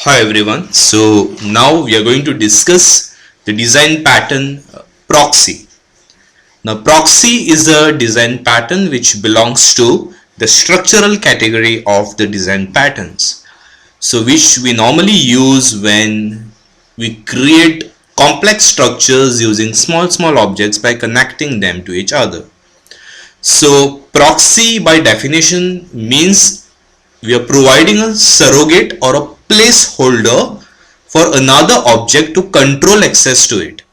Hi everyone. So now we are going to discuss the design pattern proxy. Now proxy is a design pattern which belongs to the structural category of the design patterns. So which we normally use when we create complex structures using small objects by connecting them to each other. So proxy by definition means we are providing a surrogate or a placeholder for another object to control access to it.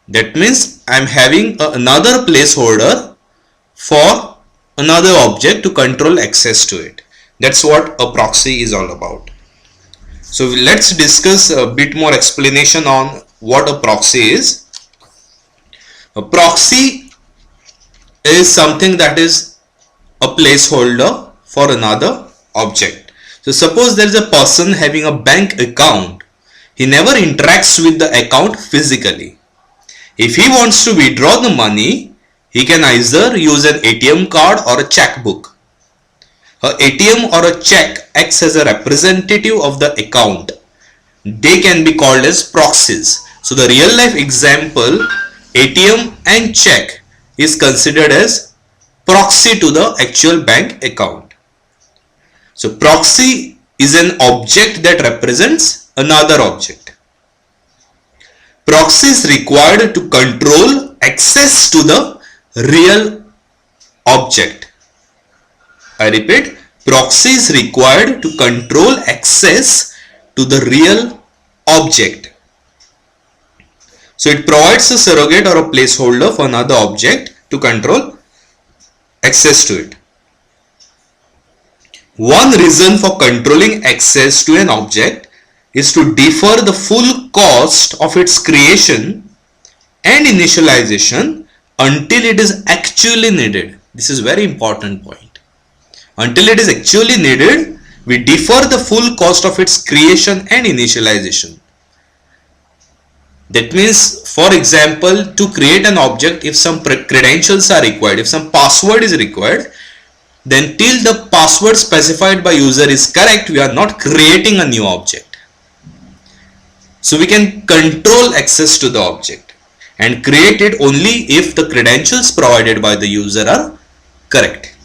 That means I am having another placeholder for another object to control access to it. That's what a proxy is all about. So let's discuss a bit more explanation on what a proxy is. A proxy is something that is a placeholder for another object. So suppose there is a person having a bank account. He never interacts with the account physically. If he wants to withdraw the money, he can either use an ATM card or a checkbook. A ATM or a check acts as a representative of the account. They can be called as proxies. So the real life example, ATM and check, is considered as proxy to the actual bank account. So proxy is an object that represents another object. Proxy is required to control access to the real object. I repeat, proxy is required to control access to the real object. So it provides a surrogate or a placeholder for another object to control access to it. One reason for controlling access to an object is to defer the full cost of its creation and initialization until it is actually needed. This is very important point. Until it is actually needed, we defer the full cost of its creation and initialization. That means, for example, to create an object, if some credentials are required, if some password is required, then till the password specified by user is correct, we are not creating a new object. So we can control access to the object and create it only if the credentials provided by the user are correct.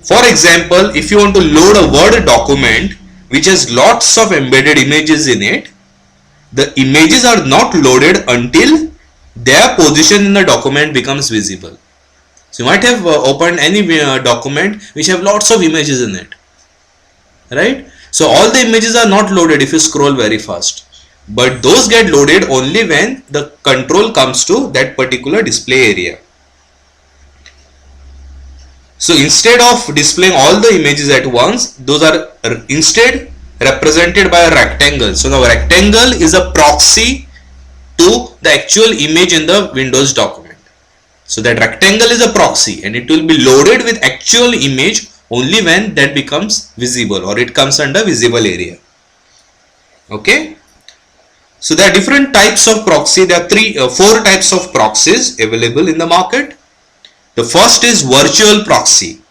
For example, if you want to load a Word document which has lots of embedded images in it, the images are not loaded until their position in the document becomes visible. So you might have opened any document which have lots of images in it, right? So all the images are not loaded if you scroll very fast, but those get loaded only when the control comes to that particular display area. So instead of displaying all the images at once, those are instead represented by a rectangle. So now rectangle is a proxy to the actual image in the Windows document. So that rectangle is a proxy and it will be loaded with actual image only when that becomes visible or it comes under visible area. Okay. So there are different types of proxy. There are four types of proxies available in the market. The first is virtual proxy.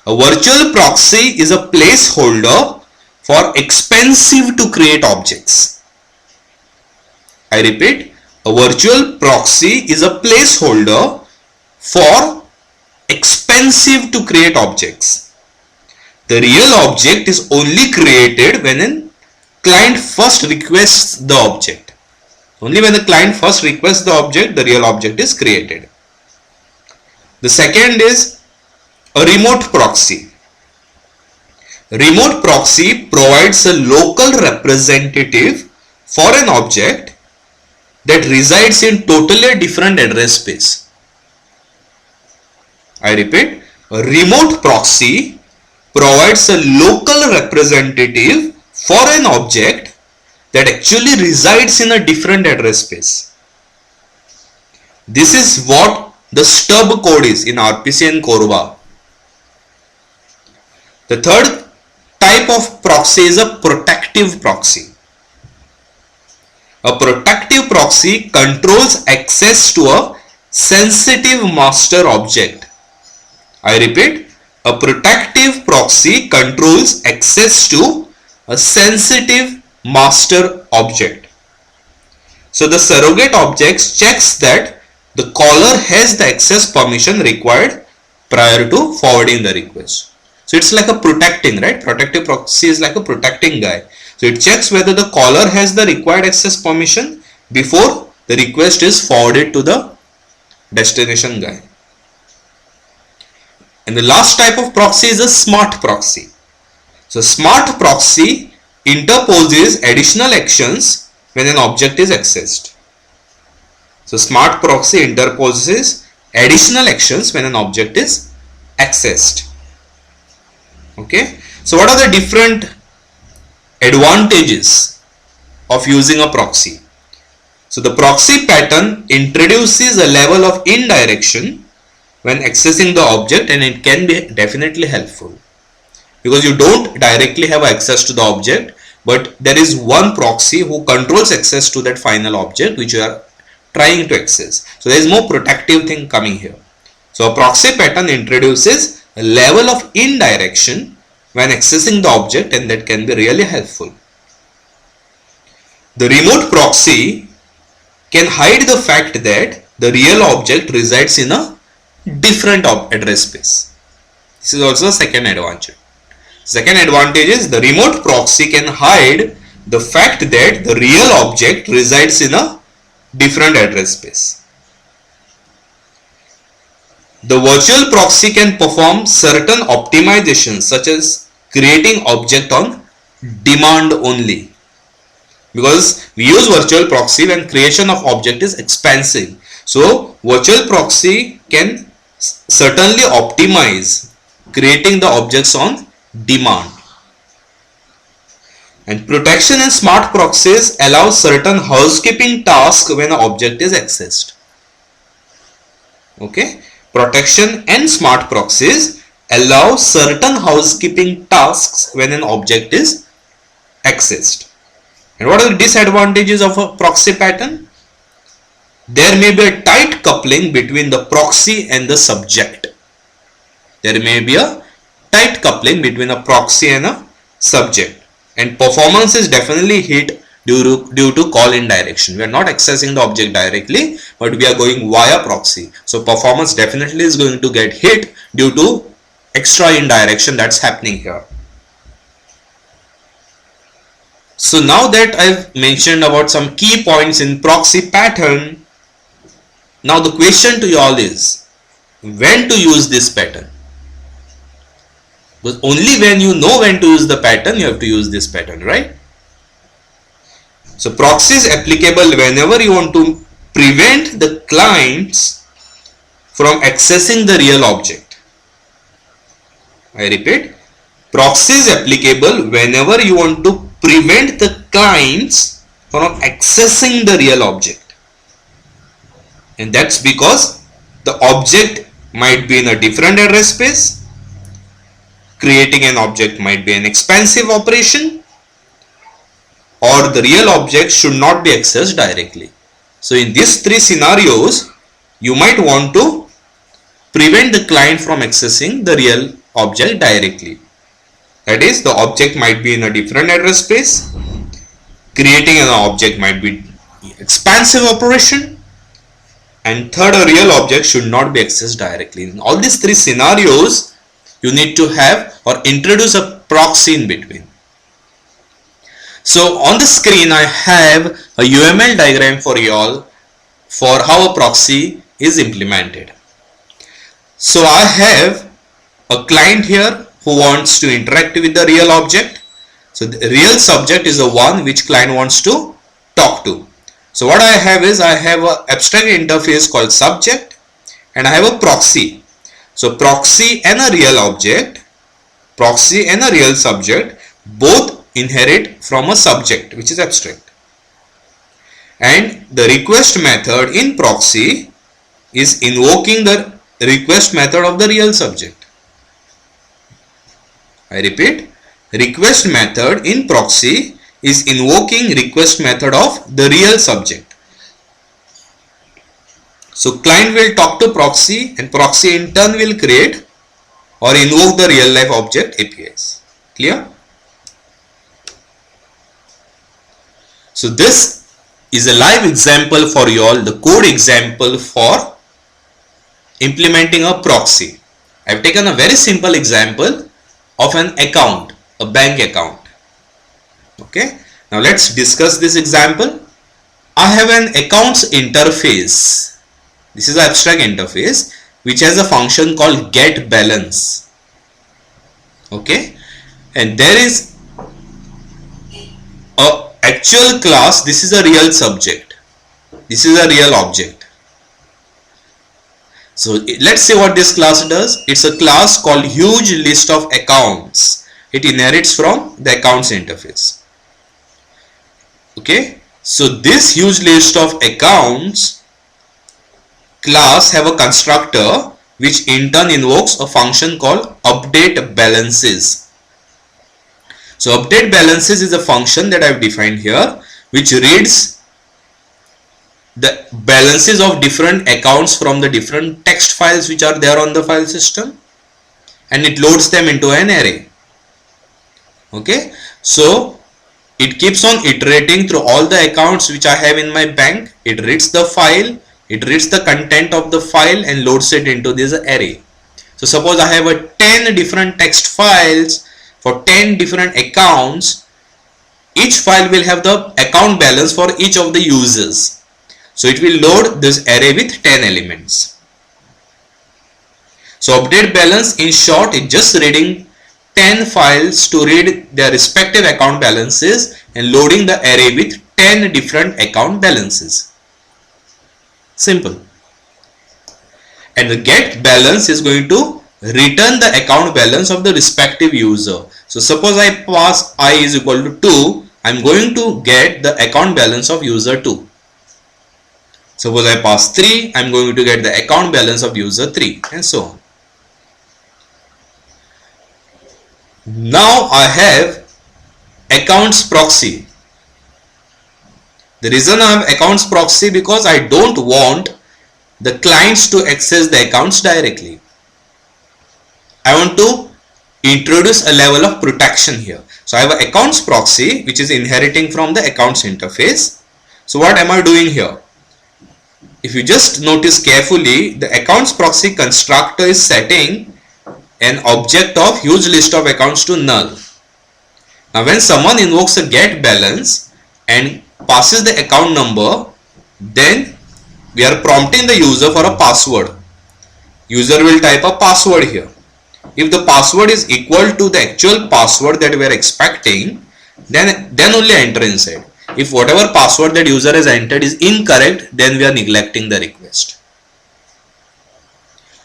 A virtual proxy is a placeholder for expensive to create objects. I repeat, a virtual proxy is a placeholder for expensive to create objects. The real object is only created when a client first requests the object. Only when the client first requests the object, the real object is created. The second is a remote proxy. Remote proxy provides a local representative for an object that resides in totally different address space. I repeat, a remote proxy provides a local representative for an object that actually resides in a different address space. This is what the stub code is in RPC and Corba. The third type of proxy is a protective proxy. A protective proxy controls access to a sensitive master object. I repeat, a protective proxy controls access to a sensitive master object. So the surrogate object checks that the caller has the access permission required prior to forwarding the request. So it's like a protecting, right? Protective proxy is like a protecting guy. So it checks whether the caller has the required access permission before the request is forwarded to the destination guy. And the last type of proxy is a smart proxy. So smart proxy interposes additional actions when an object is accessed. So smart proxy interposes additional actions when an object is accessed. Okay. So what are the different advantages of using a proxy? So the proxy pattern introduces a level of indirection when accessing the object, and it can be definitely helpful because you don't directly have access to the object, but there is one proxy who controls access to that final object which you are trying to access. So there is more protective thing coming here. So a proxy pattern introduces a level of indirection when accessing the object, and that can be really helpful. The remote proxy can hide the fact that the real object resides in a different address space. This is also a second advantage. Second advantage is the remote proxy can hide the fact that the real object resides in a different address space. The virtual proxy can perform certain optimizations such as creating object on demand only, because we use virtual proxy when creation of object is expensive. So virtual proxy can certainly optimize creating the objects on demand. And protection in smart proxies allows certain housekeeping tasks when an object is accessed. Okay, protection and smart proxies allow certain housekeeping tasks when an object is accessed. And what are the disadvantages of a proxy pattern? There may be a tight coupling between the proxy and the subject. There may be a tight coupling between a proxy and a subject, and performance is definitely hit due to call indirection. We are not accessing the object directly, but we are going via proxy. So performance definitely is going to get hit due to extra indirection that's happening here. So now that I've mentioned about some key points in proxy pattern, now the question to you all is when to use this pattern. Because only when you know when to use the pattern, you have to use this pattern, right? So proxy is applicable whenever you want to prevent the clients from accessing the real object. I repeat, proxy is applicable whenever you want to prevent the clients from accessing the real object. And that's because the object might be in a different address space. Creating an object might be an expensive operation, or the real object should not be accessed directly. So in these three scenarios, you might want to prevent the client from accessing the real object directly. That is, the object might be in a different address space, creating an object might be expansive operation, and third, a real object should not be accessed directly. In all these three scenarios, you need to have or introduce a proxy in between. So on the screen I have a UML diagram for you all for how a proxy is implemented. So I have a client here who wants to interact with the real object. So the real subject is the one which client wants to talk to. So what I have is I have an abstract interface called subject, and I have a proxy. So proxy and a real object, proxy and a real subject both inherit from a subject which is abstract. And the request method in proxy is invoking the request method of the real subject. I repeat, request method in proxy is invoking request method of the real subject. So client will talk to proxy, and proxy in turn will create or invoke the real life object APIs. Clear? So this is a live example for you all, the code example for implementing a proxy. I have taken a very simple example of an account, a bank account. Okay, now let's discuss this example. I have an accounts interface. This is an abstract interface which has a function called get balance. Okay, and there is a actual class. This is a real subject. This is a real object. So let's see what this class does. It's a class called huge list of accounts. It inherits from the accounts interface. Okay, so this huge list of accounts class have a constructor which in turn invokes a function called update balances. So update balances is a function that I have defined here which reads the balances of different accounts from the different text files which are there on the file system, and it loads them into an array. Okay, so it keeps on iterating through all the accounts which I have in my bank. It reads the file, it reads the content of the file and loads it into this array. So suppose I have a 10 different text files for 10 different accounts. Each file will have the account balance for each of the users. So it will load this array with 10 elements. So update balance in short is just reading 10 files to read their respective account balances and loading the array with 10 different account balances. Simple. And the get balance is going to return the account balance of the respective user. So suppose I pass I is equal to 2, I am going to get the account balance of user 2. Suppose I pass 3, I am going to get the account balance of user 3, and so on. Now I have accounts proxy. The reason I have accounts proxy because I don't want the clients to access the accounts directly. I want to introduce a level of protection here. So I have an accounts proxy which is inheriting from the accounts interface. So what am I doing here? If you just notice carefully, the accounts proxy constructor is setting an object of huge list of accounts to null. Now when someone invokes a get balance and passes the account number, then we are prompting the user for a password. User will type a password here. If the password is equal to the actual password that we are expecting, then only enter inside. If whatever password that user has entered is incorrect, then we are neglecting the request.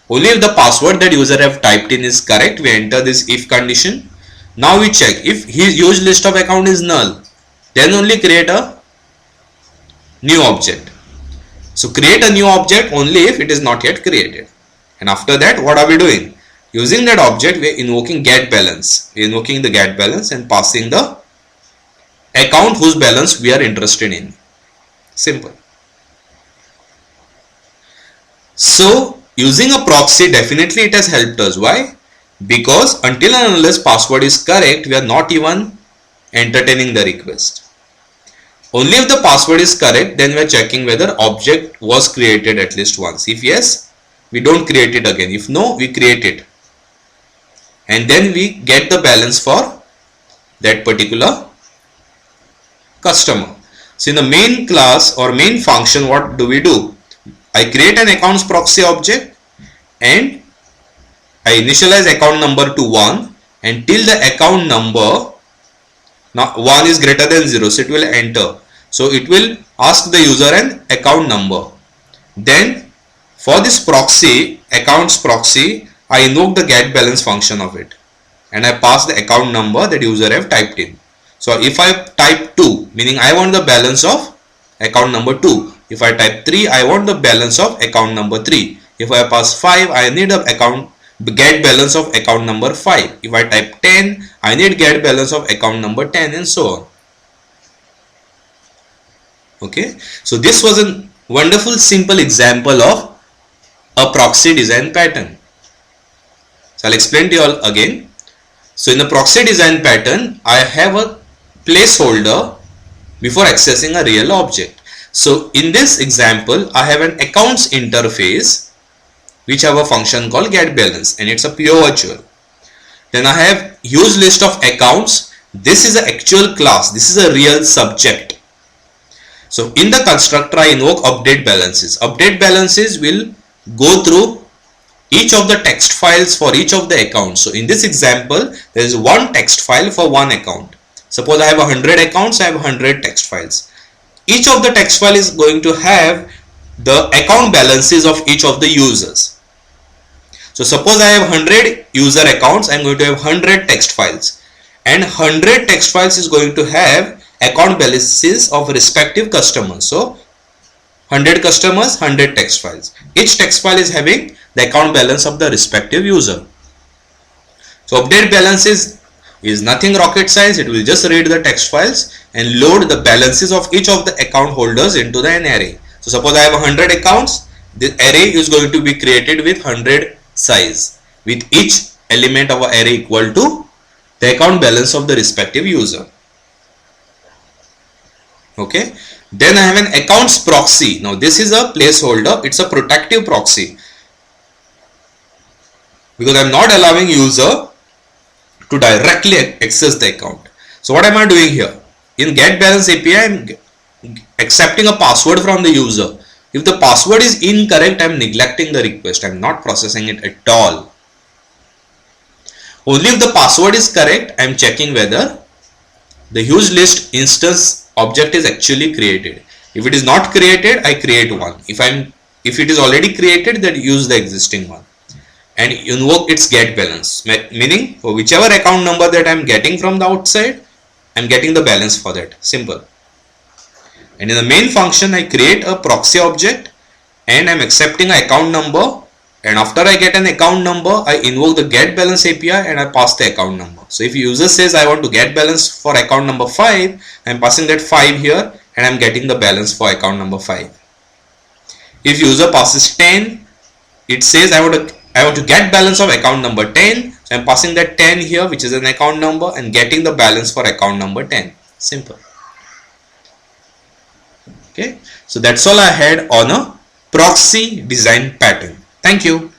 Only if the password that user have typed in is correct, we enter this if condition. Now we check if his huge list of account is null, then only create a new object. So create a new object only if it is not yet created. And after that, what are we doing? Using that object, we are invoking get balance. We are invoking the get balance and passing the account whose balance we are interested in. Simple. So using a proxy, definitely it has helped us. Why? Because until and unless password is correct, we are not even entertaining the request. Only if the password is correct, then we are checking whether object was created at least once. If yes, we don't create it again. If no, we create it. And then we get the balance for that particular customer. So in the main class or main function, what do? I create an accounts proxy object and I initialize account number to 1 until the account number, now 1 is greater than 0, so it will enter. So it will ask the user an account number. Then for this proxy, accounts proxy, I invoke the get balance function of it and I pass the account number that user have typed in. So if I type 2, meaning I want the balance of account number 2. If I type 3, I want the balance of account number 3. If I pass 5, I need a get balance of account number 5. If I type 10, I need get balance of account number 10, and so on. Okay, so this was a wonderful simple example of a proxy design pattern. So I'll explain to you all again. So in the proxy design pattern, I have a placeholder before accessing a real object. So in this example, I have an accounts interface which have a function called getBalance, and it's a pure virtual. Then I have use list of accounts. This is an actual class. This is a real subject. So in the constructor, I invoke update balances. Update balances will go through each of the text files for each of the accounts. So in this example, there is one text file for one account. Suppose I have 100 accounts, I have 100 text files. Each of the text file is going to have the account balances of each of the users. So suppose I have 100 user accounts, I am going to have 100 text files, and 100 text files is going to have account balances of respective customers. So 100 customers, 100 text files. Each text file is having the account balance of the respective user. So update balances is nothing rocket science. It will just read the text files and load the balances of each of the account holders into an array. So suppose I have 100 accounts, the array is going to be created with 100 size, with each element of an array equal to the account balance of the respective user. Okay. Then I have an accounts proxy. Now this is a placeholder. It's a protective proxy, because I am not allowing user to directly access the account. So what am I doing here? In getBalance API, I am accepting a password from the user. If the password is incorrect, I am neglecting the request. I am not processing it at all. Only if the password is correct, I am checking whether the use list instance object is actually created. If it is not created, I create one. If it is already created, then use the existing one and invoke its getBalance, meaning for whichever account number that I am getting from the outside, I am getting the balance for that. Simple. And in the main function, I create a proxy object and I am accepting an account number, and after I get an account number, I invoke the getBalance API and I pass the account number. So if user says I want to get balance for account number 5, I am passing that 5 here and I am getting the balance for account number 5. If user passes 10, it says I want to get balance of account number 10. So I am passing that 10 here, which is an account number, and getting the balance for account number 10. Simple. Okay. So that's all I had on a proxy design pattern. Thank you.